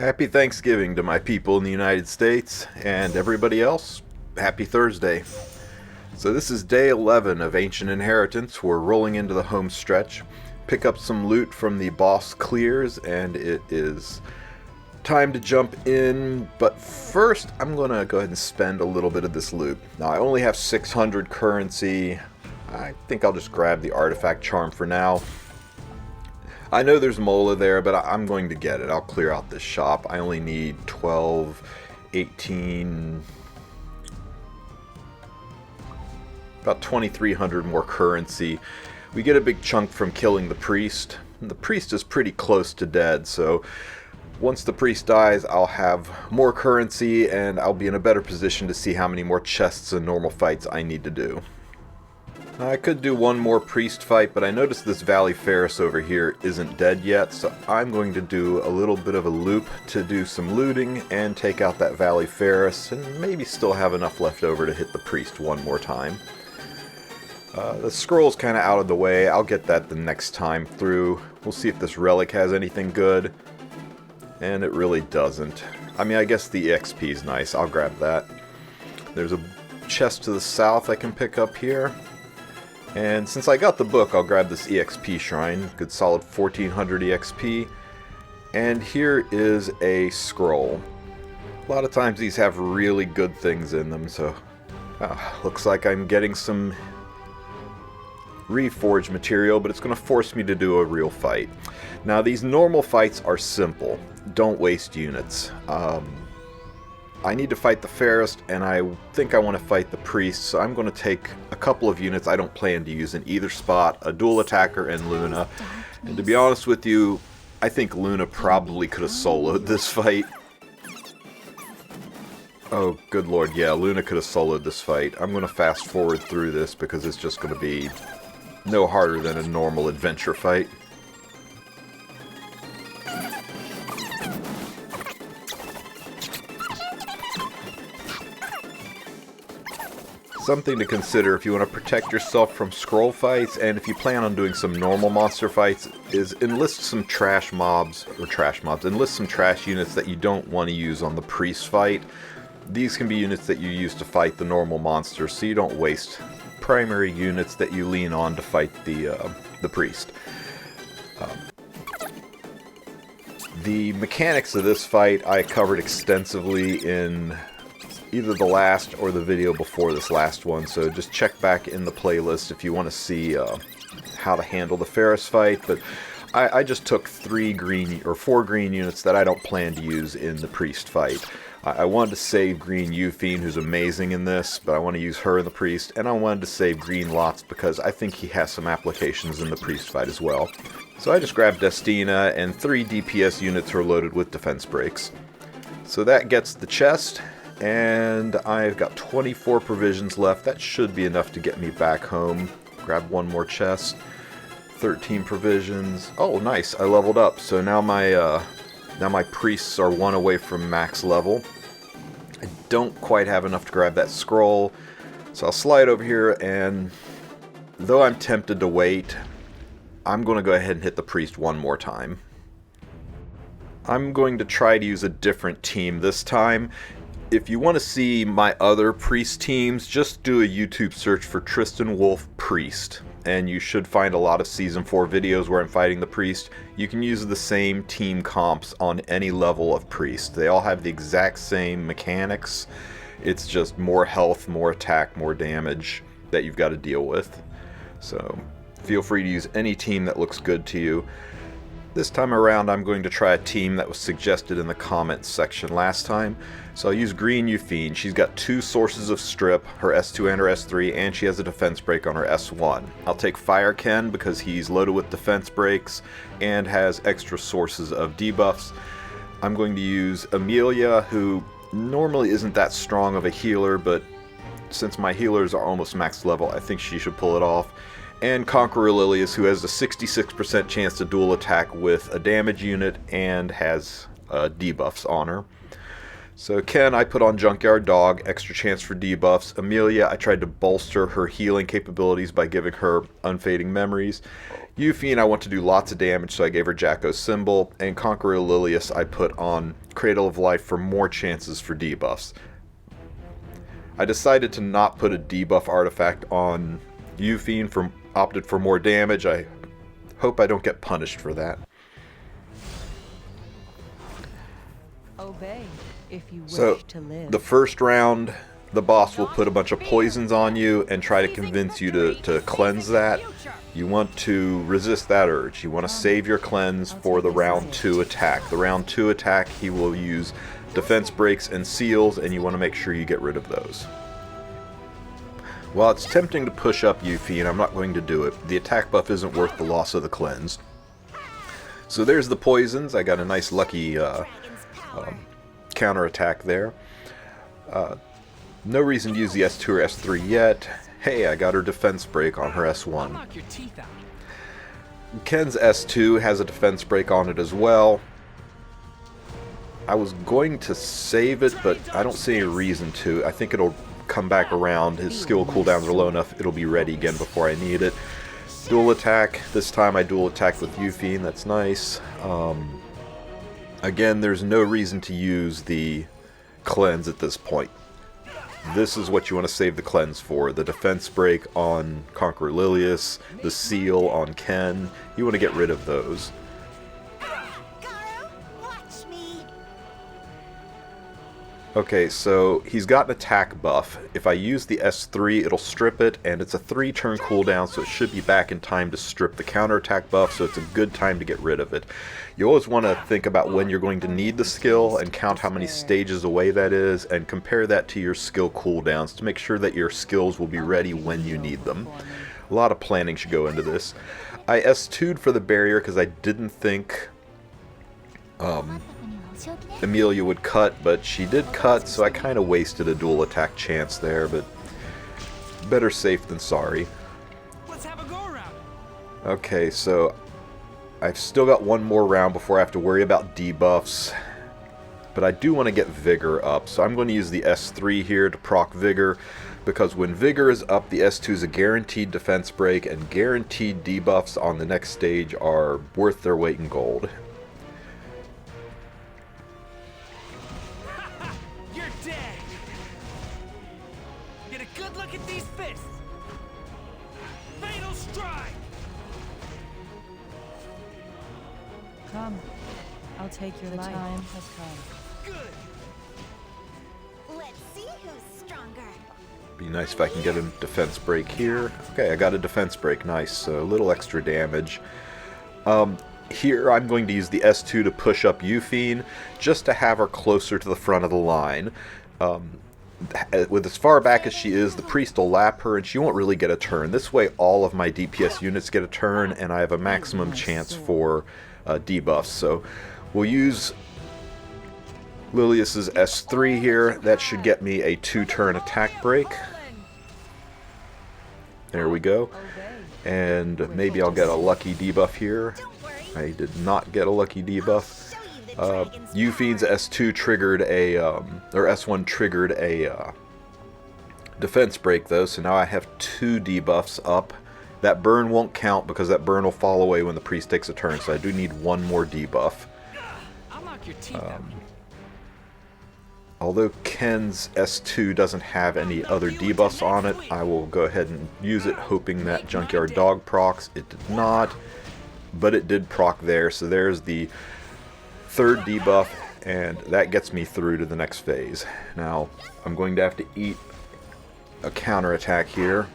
Happy Thanksgiving to my people in the United States, and everybody else, happy Thursday. So this is day 11 of Ancient Inheritance. We're rolling into the home stretch. Pick up some loot from the boss clears, and it is time to jump in. But first, I'm going to go ahead and spend a little bit of this loot. Now, I only have 600 currency. I think I'll just grab the artifact charm for now. I know there's Mola there, but I'm going to get it. I'll clear out this shop. I only need 12, 18, about 2,300 more currency. We get a big chunk from killing the priest. And the priest is pretty close to dead, so once the priest dies, I'll have more currency and I'll be in a better position to see how many more chests and normal fights I need to do. I could do one more priest fight, but I noticed this Valley Pherus over here isn't dead yet, so I'm going to do a little bit of a loop to do some looting and take out that Valley Pherus, and maybe still have enough left over to hit the priest one more time. The scroll's kind of out of the way. I'll get that the next time through. We'll see if this relic has anything good, and it really doesn't. I mean, I guess the EXP is nice. I'll grab that. There's a chest to the south I can pick up here. And since I got the book, I'll grab this EXP shrine. Good solid 1400 EXP. And here is a scroll. A lot of times these have really good things in them, so looks like I'm getting some reforged material, but it's going to force me to do a real fight. Now, these normal fights are simple. Don't waste units. I need to fight the Pherus, and I think I want to fight the priest, so I'm going to take a couple of units I don't plan to use in either spot, a dual attacker and Luna. And to be honest with you, I think Luna probably could have soloed this fight. Oh, good lord, yeah, Luna could have soloed this fight. I'm going to fast forward through this because it's just going to be no harder than a normal adventure fight. Something to consider if you want to protect yourself from scroll fights, and if you plan on doing some normal monster fights, is enlist some trash mobs, enlist some trash units that you don't want to use on the priest fight. These can be units that you use to fight the normal monsters, so you don't waste primary units that you lean on to fight the priest. The mechanics of this fight I covered extensively in either the last or the video before this last one, so just check back in the playlist if you want to see how to handle the Pherus fight. But I just took 4 green units that I don't plan to use in the priest fight. I wanted to save green Yufine, who's amazing in this, but I want to use her in the priest, and I wanted to save green Lots because I think he has some applications in the priest fight as well. So I just grabbed Destina, and 3 DPS units are loaded with defense breaks. So that gets the chest. And I've got 24 provisions left. That should be enough to get me back home. Grab one more chest. 13 provisions. Oh, nice. I leveled up. So now my priests are 1 away from max level. I don't quite have enough to grab that scroll. So I'll slide over here, and though I'm tempted to wait, I'm going to go ahead and hit the priest one more time. I'm going to try to use a different team this time. If you want to see my other priest teams, just do a YouTube search for Tristan Wolf Priest, and you should find a lot of Season 4 videos where I'm fighting the priest. You can use the same team comps on any level of priest. They all have the exact same mechanics. It's just more health, more attack, more damage that you've got to deal with. So feel free to use any team that looks good to you. This time around, I'm going to try a team that was suggested in the comments section last time. So I'll use green Yufine. She's got 2 sources of strip, her S2 and her S3, and she has a defense break on her S1. I'll take Fire Ken because he's loaded with defense breaks and has extra sources of debuffs. I'm going to use Emilia, who normally isn't that strong of a healer, but since my healers are almost max level, I think she should pull it off. And Conqueror Lilius, who has a 66% chance to dual attack with a damage unit and has debuffs on her. So Ken, I put on Junkyard Dog, extra chance for debuffs. Emilia, I tried to bolster her healing capabilities by giving her Unfading Memories. Yufine, I want to do lots of damage, so I gave her Jacko's symbol, and Conqueror Lilius I put on Cradle of Life for more chances for debuffs. I decided to not put a debuff artifact on Yufine, opted for more damage. I hope I don't get punished for that. Obey if you wish So, to live. the first round, the boss will put a bunch of poisons on you and try to convince you to cleanse that. You want to resist that urge. You want to save your cleanse for the round 2 attack. The round 2 attack, he will use defense breaks and seals, and you want to make sure you get rid of those. While it's tempting to push up Yufine, I'm not going to do it. The attack buff isn't worth the loss of the cleanse. So there's the poisons. I got a nice lucky counter attack there. No reason to use the S2 or S3 yet. Hey, I got her defense break on her S1. Ken's S2 has a defense break on it as well. I was going to save it, but I don't see any reason to. I think it'll come back around. His skill cooldowns are low enough, it'll be ready again before I need it. Dual attack. This time I dual attack with Yufine. That's nice. Again, there's no reason to use the cleanse at this point. This is what you want to save the cleanse for. The defense break on Conqueror Lilius, the seal on Ken. You want to get rid of those. Okay, so he's got an attack buff. If I use the S3, it'll strip it, and it's a 3-turn cooldown, so it should be back in time to strip the counterattack buff, so it's a good time to get rid of it. You always want to think about when you're going to need the skill, and count how many stages away that is, and compare that to your skill cooldowns to make sure that your skills will be ready when you need them. A lot of planning should go into this. I S2'd for the barrier because I didn't think Emilia would cut, but she did cut, so I kind of wasted a dual attack chance there, but better safe than sorry. Let's have a go around. Okay, so I've still got one more round before I have to worry about debuffs, but I do want to get Vigor up, so I'm going to use the S3 here to proc Vigor, because when Vigor is up, the S2 is a guaranteed defense break, and guaranteed debuffs on the next stage are worth their weight in gold. Come, I'll take your life. The time has come. Good. Let's see who's stronger. Be nice if I can get a defense break here. Okay, I got a defense break. Nice. So a little extra damage. Here I'm going to use the S2 to push up Yufine, just to have her closer to the front of the line. With as far back as she is, the priest will lap her and she won't really get a turn. This way all of my DPS units get a turn, and I have a maximum chance for debuffs. So we'll use Lilius's S3 here. That should get me a 2-turn attack break. There we go. And maybe I'll get a lucky debuff here. I did not get a lucky debuff. Yufine's S2 triggered a, or S1 triggered a defense break though, so now I have 2 debuffs up. That burn won't count because that burn will fall away when the priest takes a turn, so I do need 1 more debuff. I'll knock your teeth out. Although Ken's S2 doesn't have any other debuffs on it, I will go ahead and use it, hoping that Junkyard Dog procs. It did not, but it did proc there, so there's the 3rd debuff, and that gets me through to the next phase. Now, I'm going to have to eat a counterattack here.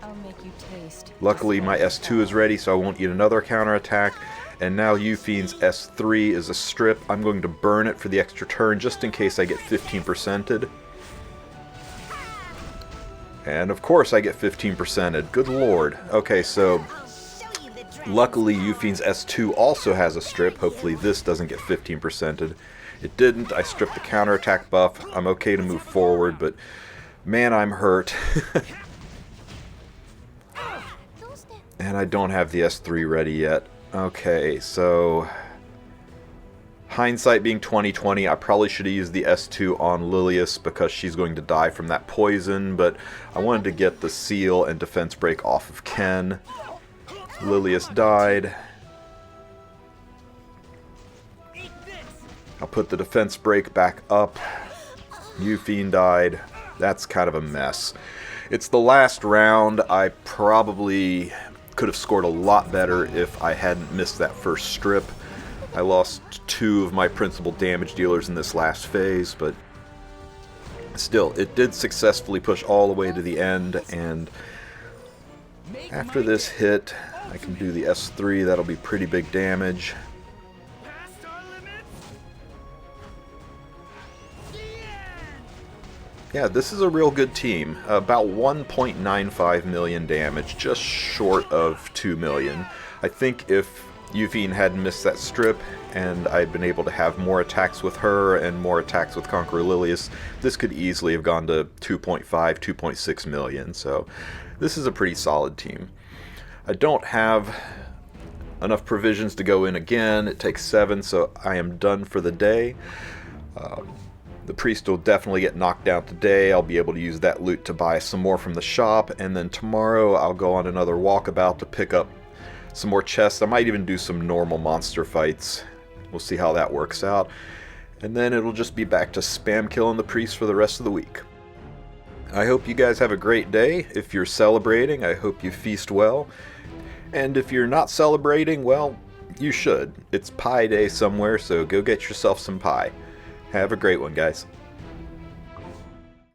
I'll make you taste. Luckily, my S2 is ready, so I won't eat another counterattack. And now Yufine's S3 is a strip. I'm going to burn it for the extra turn, just in case I get 15%ed. And of course I get 15%ed. Good lord. Okay, so luckily Yufine's S2 also has a strip. Hopefully this doesn't get 15%ed. It didn't. I stripped the counterattack buff. I'm okay to move forward, but man, I'm hurt. And I don't have the S3 ready yet. Okay, so hindsight being 20/20, I probably should have used the S2 on Lilius because she's going to die from that poison, but I wanted to get the seal and defense break off of Ken. Lilius died. Eat this. I'll put the defense break back up. Yufine died. That's kind of a mess. It's the last round. I probably could have scored a lot better if I hadn't missed that first strip. I lost 2 of my principal damage dealers in this last phase, but still, it did successfully push all the way to the end, and after this hit, I can do the S3. That'll be pretty big damage. Past our limits. Yeah, this is a real good team. About 1.95 million damage, just short of 2 million. I think if Yufine hadn't missed that strip and I'd been able to have more attacks with her and more attacks with Conqueror Lilius, this could easily have gone to 2.5, 2.6 million. So this is a pretty solid team. I don't have enough provisions to go in again. It takes 7, so I am done for the day. The priest will definitely get knocked out today. I'll be able to use that loot to buy some more from the shop, and then tomorrow I'll go on another walkabout to pick up some more chests. I might even do some normal monster fights. We'll see how that works out. And then it'll just be back to spam killing the priest for the rest of the week. I hope you guys have a great day. If you're celebrating, I hope you feast well. And if you're not celebrating, well, you should. It's Pie Day somewhere, so go get yourself some pie. Have a great one, guys.